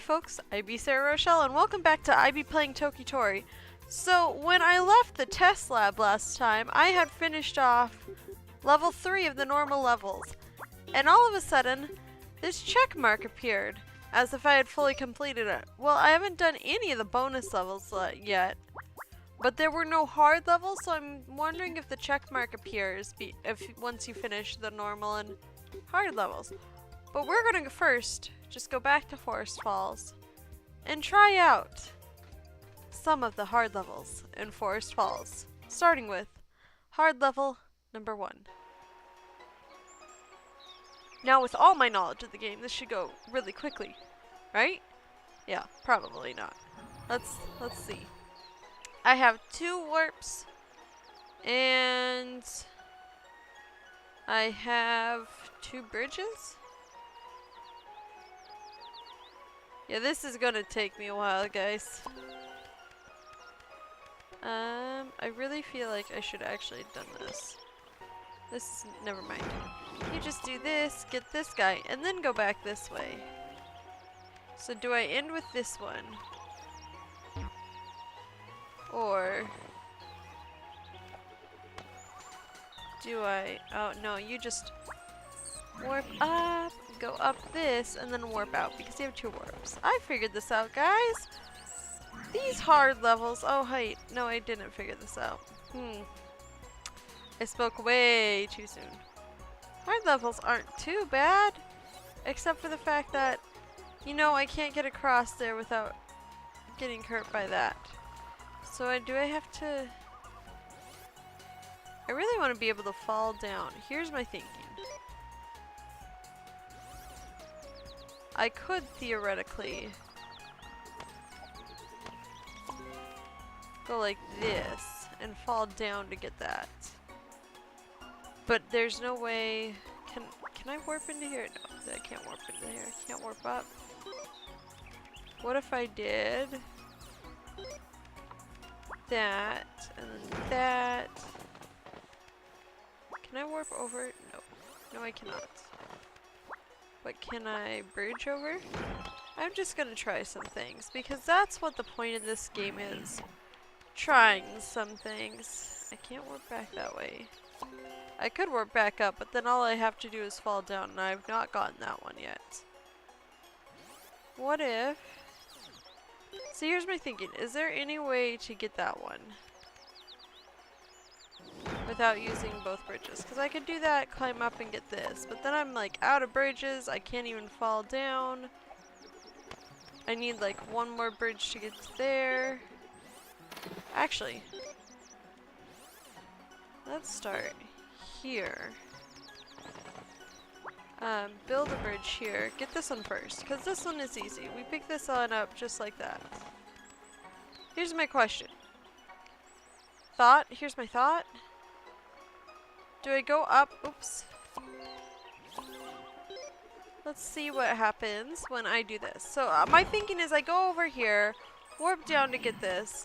folks, IB Sarah Rochelle, and welcome back to IB Playing Toki Tori. So, when I left the test lab last time, I had finished off level 3 of the normal levels. And all of a sudden, this check mark appeared, as if I had fully completed it. Well, I haven't done any of the bonus levels yet, but there were no hard levels, so I'm wondering if the check mark appears once you finish the normal and hard levels. But we're gonna first just go back to Forest Falls and try out some of the hard levels in Forest Falls, starting with hard level number 1. Now, with all my knowledge of the game, this should go really quickly, right? Yeah, probably not. Let's see. I have 2 warps, and I have 2 bridges. Yeah, this is gonna take me a while, guys. I really feel like I should actually have done this. Never mind. You just do this, get this guy, and then go back this way. So do I end with this one? Or do I, oh no, you just warp up, go up this, and then warp out because you have 2 warps. I figured this out, guys. These hard levels, oh wait, no, I didn't figure this out. I spoke way too soon. Hard levels aren't too bad, except for the fact that, you know, I can't get across there without getting hurt by that. So do I have to... I really want to be able to fall down. Here's my thinking. I could theoretically go like this and fall down to get that. But there's no way... Can I warp into here? No, I can't warp into here. I can't warp up. What if I did that, and then that? Can I warp over? No. No, I cannot. But can I bridge over? I'm just gonna try some things, because that's what the point of this game is. Trying some things. I can't warp back that way. I could warp back up, but then all I have to do is fall down, and I've not gotten that one yet. What if... So here's my thinking. Is there any way to get that one without using both bridges? Because I could do that, climb up and get this, but then I'm like out of bridges. I can't even fall down. I need like 1 more bridge to get to there. Actually, let's start here. Build a bridge here. Get this one first, because this one is easy. We pick this one up just like that. Here's my question. Here's my thought. Do I go up? Oops. Let's see what happens when I do this. So my thinking is I go over here, warp down to get this,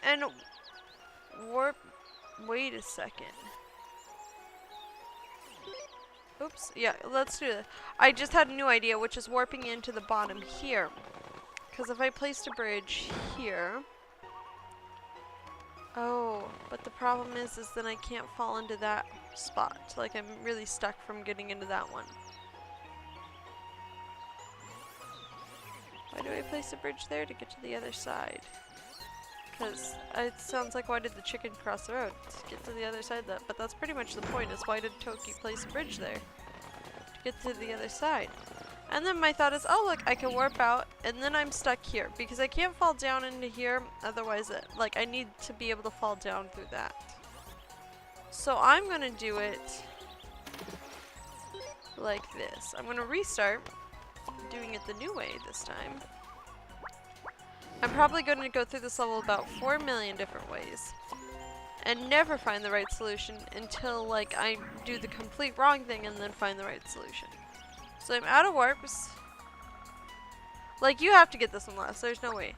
and warp... Wait a second. Oops. Yeah, let's do this. I just had a new idea, which is warping into the bottom here. Because if I placed a bridge here... Oh, but the problem is then I can't fall into that spot. Like, I'm really stuck from getting into that one. Why do I place a bridge there? To get to the other side. Because it sounds like, why did the chicken cross the road? To get to the other side. But that's pretty much the point, is why did Toki place a bridge there? To get to the other side. And then my thought is, oh look, I can warp out, and then I'm stuck here. Because I can't fall down into here, otherwise I need to be able to fall down through that. So I'm going to do it like this. I'm going to restart, doing it the new way this time. I'm probably going to go through this level about 4 million different ways and never find the right solution until like I do the complete wrong thing and then find the right solution. So I'm out of warps. Like, you have to get this one last, there's no way.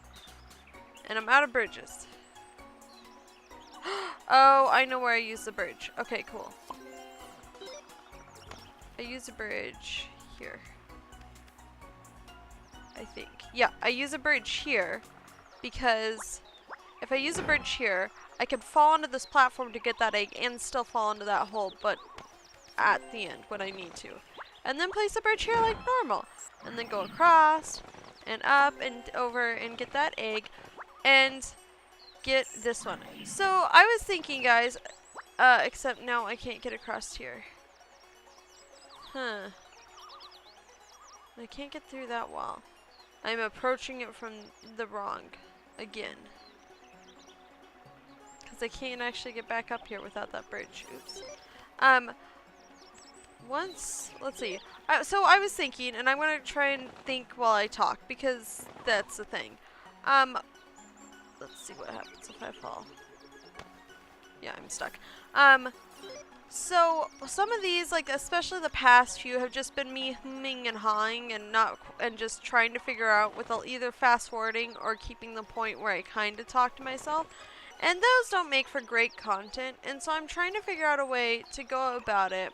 And I'm out of bridges. Oh, I know where I use the bridge. Okay, cool. I use a bridge here. Yeah, I use a bridge here because if I use a bridge here, I can fall onto this platform to get that egg and still fall into that hole, but at the end when I need to. And then place a bridge here like normal. And then go across and up and over and get that egg and get this one. So I was thinking, guys, except now I can't get across here. Huh. I can't get through that wall. I'm approaching it from the wrong again. Because I can't actually get back up here without that bridge. Oops. Let's see. So I was thinking, and I'm going to try and think while I talk, because that's the thing. Let's see what happens if I fall. Yeah, I'm stuck. So some of these, like especially the past few, have just been me hemming and hawing and just trying to figure out with either fast forwarding or keeping the point where I kind of talk to myself. And those don't make for great content, and so I'm trying to figure out a way to go about it.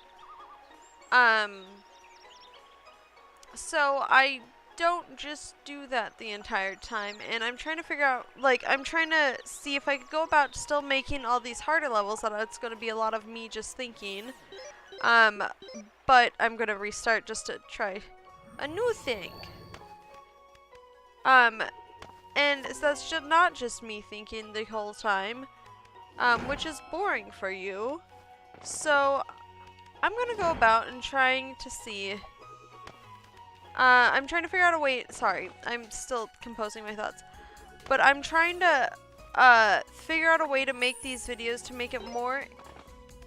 So I don't just do that the entire time, and I'm trying to figure out, like, I'm trying to see if I could go about still making all these harder levels. That it's going to be a lot of me just thinking, but I'm going to restart just to try a new thing. And that's just not just me thinking the whole time, which is boring for you. So I'm going to go about and trying to see. I'm trying to figure out a way. Sorry, I'm still composing my thoughts. But I'm trying to figure out a way to make these videos to make it more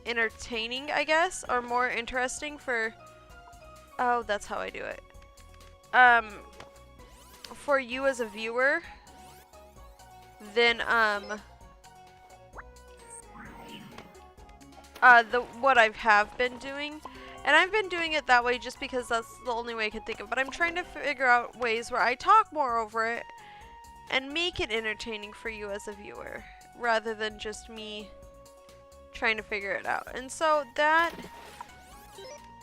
entertaining, I guess, or more interesting for. Oh, that's how I do it. For you as a viewer, than what I have been doing. And I've been doing it that way just because that's the only way I can think of. But I'm trying to figure out ways where I talk more over it and make it entertaining for you as a viewer, rather than just me trying to figure it out. And so that,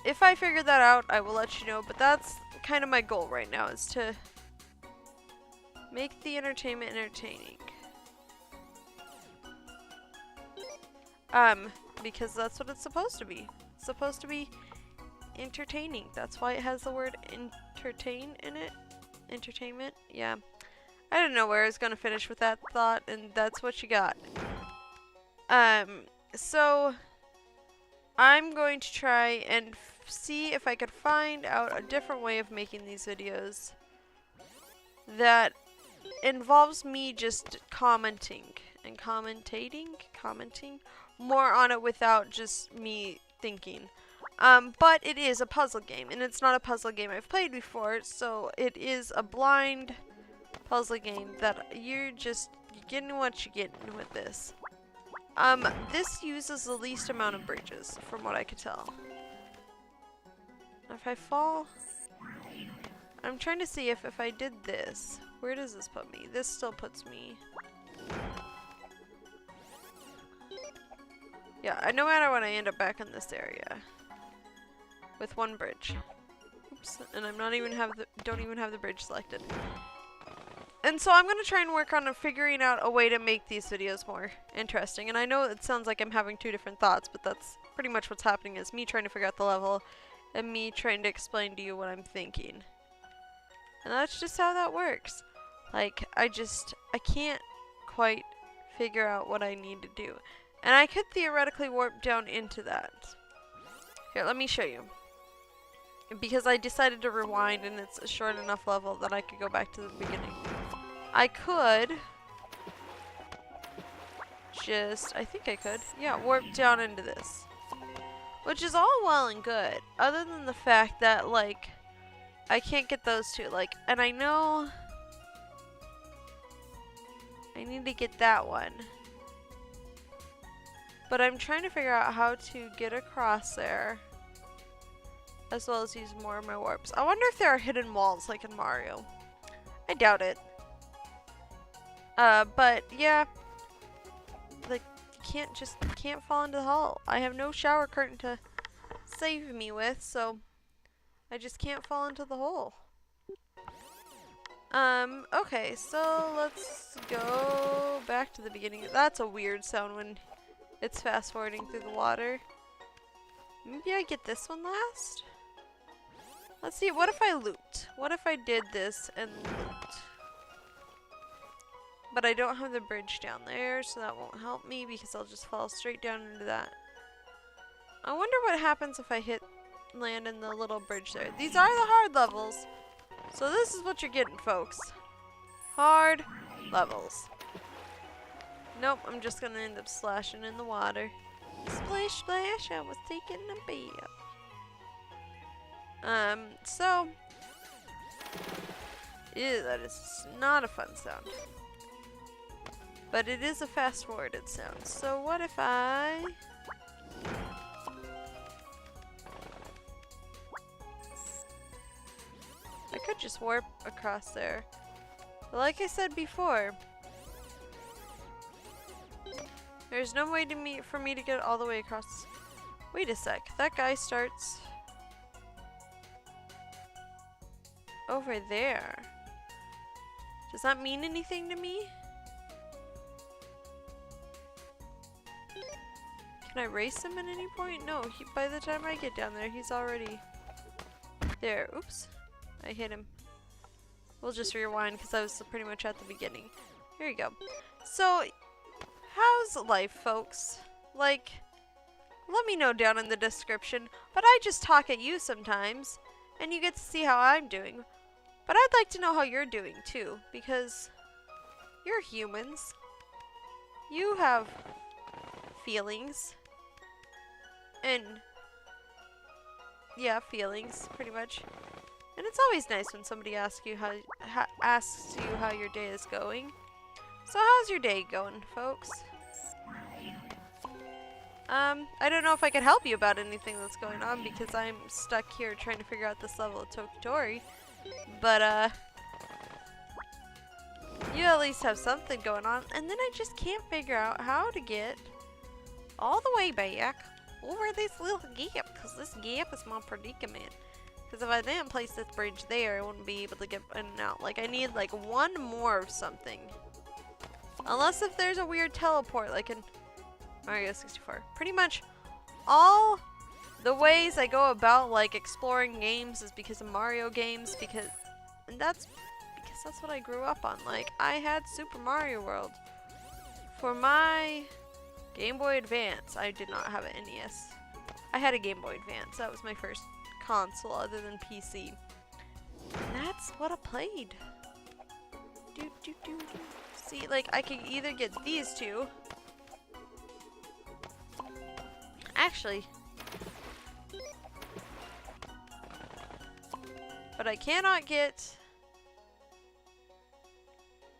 if I figure that out, I will let you know. But that's kind of my goal right now, is to make the entertainment entertaining. Because that's what it's supposed to be. It's supposed to be entertaining. That's why it has the word entertain in it. Entertainment. Yeah. I didn't know where I was going to finish with that thought, and that's what you got. So I'm going to try and see if I could find out a different way of making these videos that involves me just commenting more on it without just me thinking. But it is a puzzle game, and it's not a puzzle game I've played before, so it is a blind puzzle game that you're getting what you're getting with this. This uses the least amount of bridges, from what I could tell. If I fall, I'm trying to see if I did this, where does this put me? This still puts me. Yeah, no matter what, I end up back in this area with one bridge. Oops, and I'm don't even have the bridge selected. And so I'm gonna try and work on figuring out a way to make these videos more interesting. And I know it sounds like I'm having two different thoughts, but that's pretty much what's happening, is me trying to figure out the level and me trying to explain to you what I'm thinking. And that's just how that works. Like, I can't quite figure out what I need to do. And I could theoretically warp down into that. Here, let me show you. Because I decided to rewind, and it's a short enough level that I could go back to the beginning. I could I think I could, yeah, warp down into this. Which is all well and good, other than the fact that, like, I can't get those two. Like, and I know I need to get that one. But I'm trying to figure out how to get across there, as well as use more of my warps. I wonder if there are hidden walls like in Mario. I doubt it. But yeah, like, you can't fall into the hole. I have no shower curtain to save me with, so I just can't fall into the hole. Okay, so let's go back to the beginning. That's a weird sound when it's fast forwarding through the water. Maybe I get this one last? Let's see, what if I looped? What if I did this and looped? But I don't have the bridge down there, so that won't help me because I'll just fall straight down into that. I wonder what happens if I land in the little bridge there. These are the hard levels. So this is what you're getting, folks. Hard levels. Nope, I'm just gonna end up slashing in the water. Splish splash, I was taking a bath. So ew, that is not a fun sound. But it is a fast forwarded sound. So what if I could just warp across there. But like I said before, there's no way for me to get all the way across. Wait a sec, that guy starts over there. Does that mean anything to me? Can I race him at any point? No, by the time I get down there, he's already there. Oops. I hit him. We'll just rewind because I was pretty much at the beginning. Here you go. So, how's life, folks? Like, let me know down in the description. But I just talk at you sometimes, and you get to see how I'm doing. But I'd like to know how you're doing, too, because you're humans. You have feelings. And, yeah, feelings, pretty much. And it's always nice when somebody asks you how your day is going. So how's your day going, folks? I don't know if I could help you about anything that's going on because I'm stuck here trying to figure out this level of Toki Tori. But you at least have something going on. And then I just can't figure out how to get all the way back over this little gap, because this gap is my predicament. Because if I didn't place this bridge there, I wouldn't be able to get in and out. Like, I need, like, one more of something. Unless if there's a weird teleport, like in Mario 64. Pretty much all the ways I go about, like, exploring games is because of Mario games. And that's because that's what I grew up on. Like, I had Super Mario World for my Game Boy Advance. I did not have an NES. I had a Game Boy Advance. That was my first console other than PC. And that's what I played. See, like, I could either get these two. Actually. But I cannot get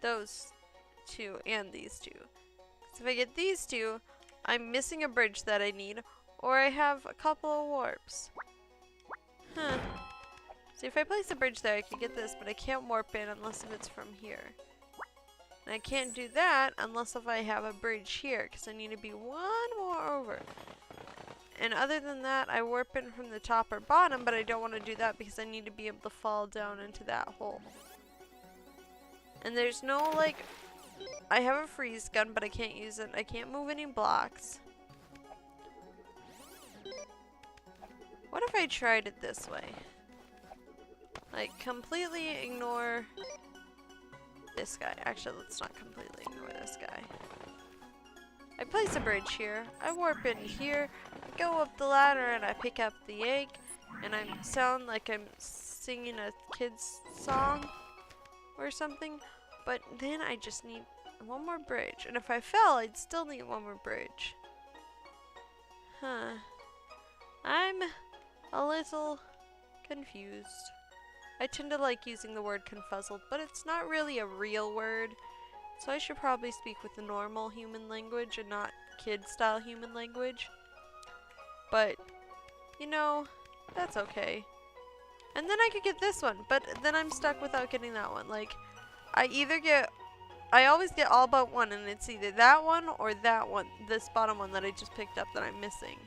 those two and these two. So if I get these two, I'm missing a bridge that I need, or I have a couple of warps. Huh. See, if I place a bridge there, I could get this, but I can't warp in unless if it's from here. And I can't do that unless if I have a bridge here, because I need to be one more over. And other than that, I warp in from the top or bottom, but I don't want to do that because I need to be able to fall down into that hole. And there's no, like, I have a freeze gun, but I can't use it. I can't move any blocks. What if I tried it this way? Like, completely ignore this guy. Actually, let's not completely ignore this guy. I place a bridge here. I warp in here, go up the ladder, and I pick up the egg. And I sound like I'm singing a kid's song or something. But then I just need one more bridge. And if I fell, I'd still need one more bridge. Huh. I'm a little confused. I tend to like using the word confuzzled, but it's not really a real word. So I should probably speak with the normal human language and not kid-style human language. But, you know, that's okay. And then I could get this one, but then I'm stuck without getting that one. Like, I always get all but one, and it's either that one or that one, this bottom one that I just picked up that I'm missing.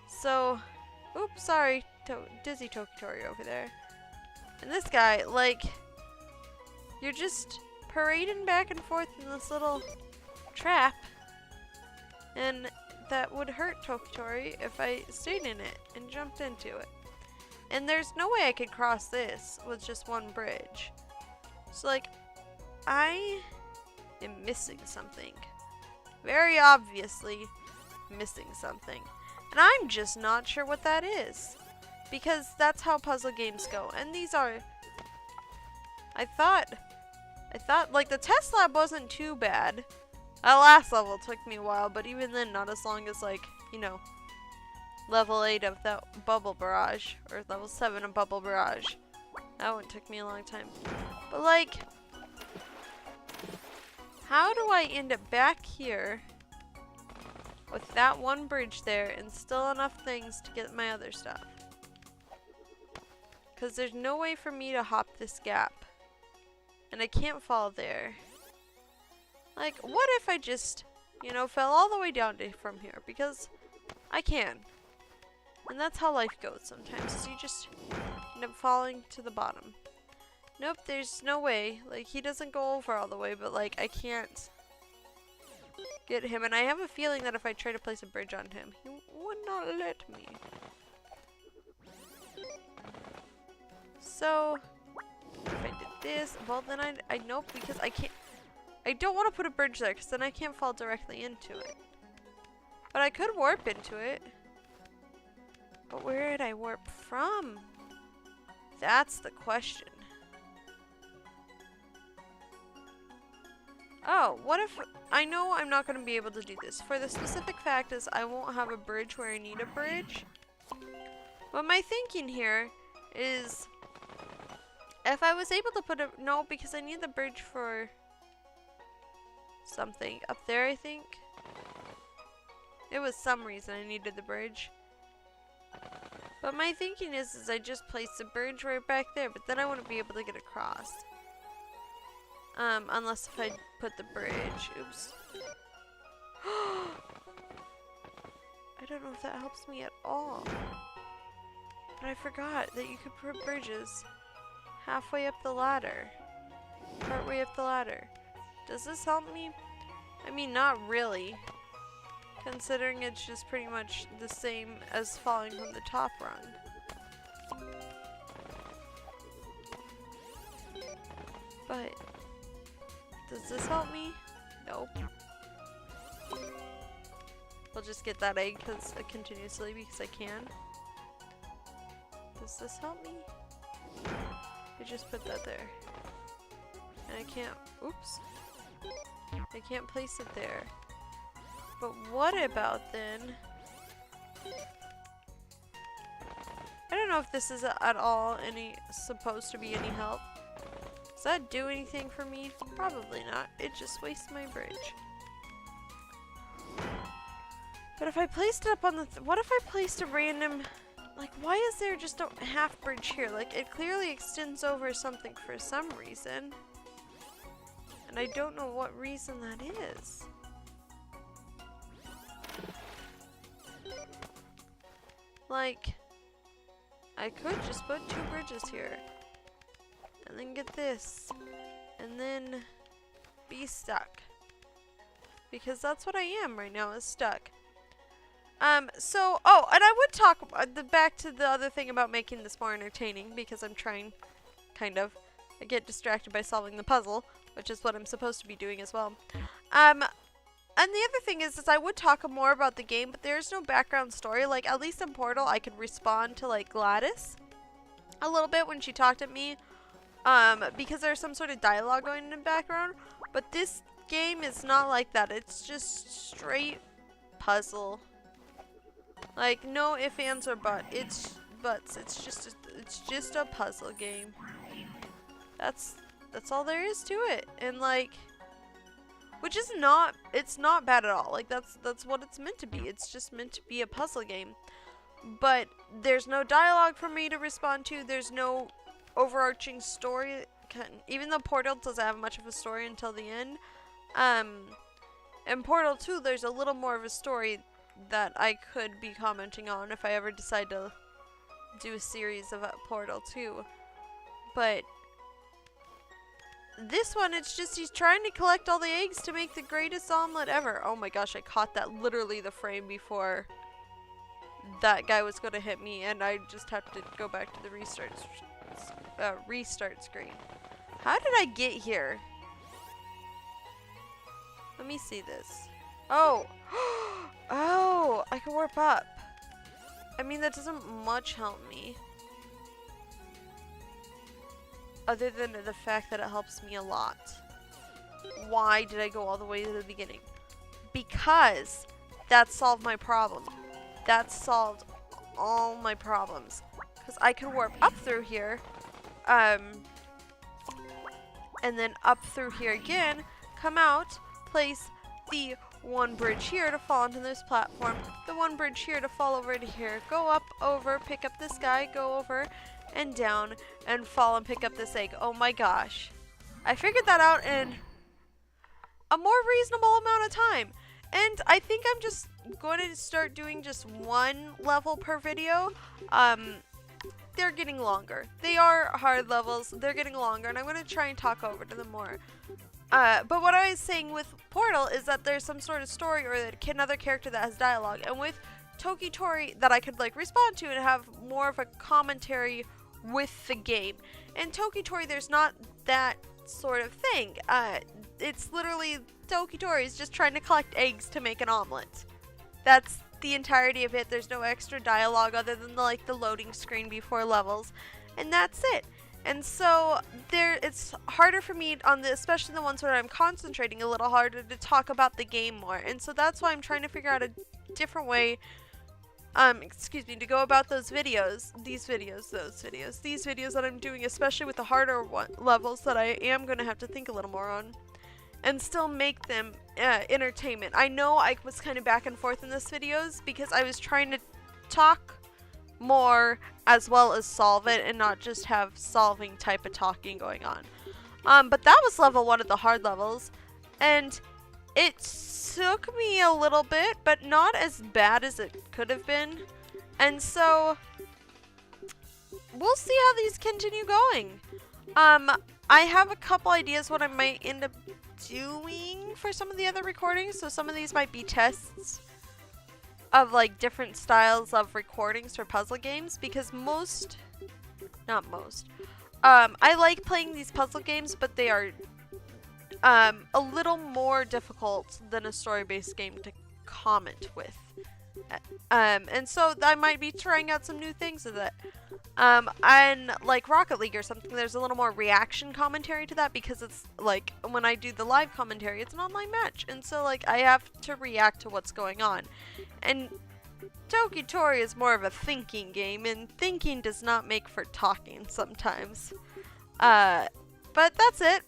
So, oops, sorry, Dizzy Toki Tori over there. And this guy, like, You're just parading back and forth in this little trap. And that would hurt Toki Tori if I stayed in it and jumped into it. And there's no way I could cross this with just one bridge. So like, I am missing something. Very obviously missing something. And I'm just not sure what that is. Because that's how puzzle games go. And these are... I thought like the test lab wasn't too bad. That last level took me a while, but even then not as long as like, you know, level 8 of that bubble barrage. Or level 7 of bubble barrage. That one took me a long time. But like, how do I end up back here with that one bridge there and still enough things to get my other stuff? Because there's no way for me to hop this gap. And I can't fall there. Like, what if I just, you know, fell all the way down from here? Because I can. And that's how life goes sometimes. Is you just end up falling to the bottom. Nope, there's no way. Like, he doesn't go over all the way, but like, I can't get him. And I have a feeling that if I try to place a bridge on him, he would not let me. So, if I did this, well then I nope, because I can't, I don't want to put a bridge there, because then I can't fall directly into it. But I could warp into it. But where did I warp from? That's the question. Oh, what if... I know I'm not going to be able to do this. For the specific fact is I won't have a bridge where I need a bridge. But my thinking here is... if I was able to put a... no, because I need the bridge for... something. Up there, I think. It was some reason I needed the bridge. But my thinking is I just place the bridge right back there. But then I wouldn't be able to get across. Unless if I put the bridge. Oops. I don't know if that helps me at all. But I forgot that you could put bridges halfway up the ladder. Partway up the ladder. Does this help me? I mean, not really. Considering it's just pretty much the same as falling from the top rung. But... does this help me? Nope. I'll just get that egg continuously because I can. Does this help me? I just put that there. And I can't... oops. I can't place it there. But what about then... I don't know if this is at all supposed to be any help. Does that do anything for me? Probably not. It just wastes my bridge. But if I placed it up on the... what if I placed a random... like, why is there just a half bridge here? Like, it clearly extends over something for some reason. And I don't know what reason that is. Like, I could just put 2 bridges here. And then get this. And then be stuck. Because that's what I am right now, is stuck. So, oh, and I would talk back to the other thing about making this more entertaining, because I'm trying, kind of. I get distracted by solving the puzzle, which is what I'm supposed to be doing as well. And the other thing is I would talk more about the game, but there's no background story. Like, at least in Portal, I could respond to, like, Gladys a little bit when she talked at me. Because there's some sort of dialogue going in the background. But this game is not like that. It's just straight puzzle. Like, no ifs, ands, or buts. It's just a puzzle game. That's all there is to it. And like, which is not, it's not bad at all. Like, that's what it's meant to be. It's just meant to be a puzzle game. But there's no dialogue for me to respond to. There's no overarching story. Even though Portal doesn't have much of a story until the end. In Portal 2, there's a little more of a story that I could be commenting on if I ever decide to do a series of Portal 2. But this one, it's just he's trying to collect all the eggs to make the greatest omelet ever. Oh my gosh, I caught that literally the frame before that guy was going to hit me, and I just have to go back to the restart screen. How did I get here? Let me see this. Oh. Oh, I can warp up. I mean, that doesn't much help me. Other than the fact that it helps me a lot. Why did I go all the way to the beginning? Because that solved my problem. That solved all my problems. Because I can warp up through here. And then up through here again. Come out. Place the one bridge here to fall onto this platform. The one bridge here to fall over to here. Go up, over, pick up this guy. Go over and down and fall and pick up this egg. Oh my gosh. I figured that out in a more reasonable amount of time. And I think I'm just going to start doing just one level per video. They're getting longer. They are hard levels. They're getting longer, and I'm going to try and talk over to them more. But what I was saying with Portal is that there's some sort of story or another character that has dialogue. And with Toki Tori that I could like respond to and have more of a commentary with the game. And Toki Tori, there's not that sort of thing. It's literally Toki Tori is just trying to collect eggs to make an omelet. That's the entirety of it. There's no extra dialogue other than the loading screen before levels. And that's it. And so it's harder for me on especially the ones where I'm concentrating a little harder to talk about the game more. And so that's why I'm trying to figure out a different way, to go about these videos that I'm doing, especially with the harder levels that I am going to have to think a little more on. And still make them entertainment. I know I was kind of back and forth in this videos because I was trying to talk more as well as solve it and not just have solving type of talking going on. But that was level 1 of the hard levels, and it took me a little bit, but not as bad as it could have been. And so we'll see how these continue going. I have a couple ideas what I might end up doing for some of the other recordings. So some of these might be tests of different styles of recordings for puzzle games, because I like playing these puzzle games, but they are a little more difficult than a story-based game to comment with. And so I might be trying out some new things with it. And like Rocket League or something, there's a little more reaction commentary to that, because it's when I do the live commentary, it's an online match, and so I have to react to what's going on. And Toki Tori is more of a thinking game, and thinking does not make for talking sometimes. But that's it.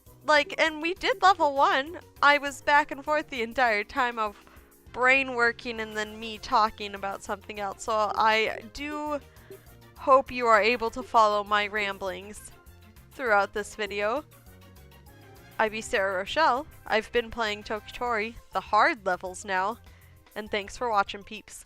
And we did level 1. I was back and forth the entire time of brain working and then me talking about something else. So I do hope you are able to follow my ramblings throughout this video. I be Sarah Rochelle. I've been playing Toki Tori, the hard levels now, and thanks for watching, peeps.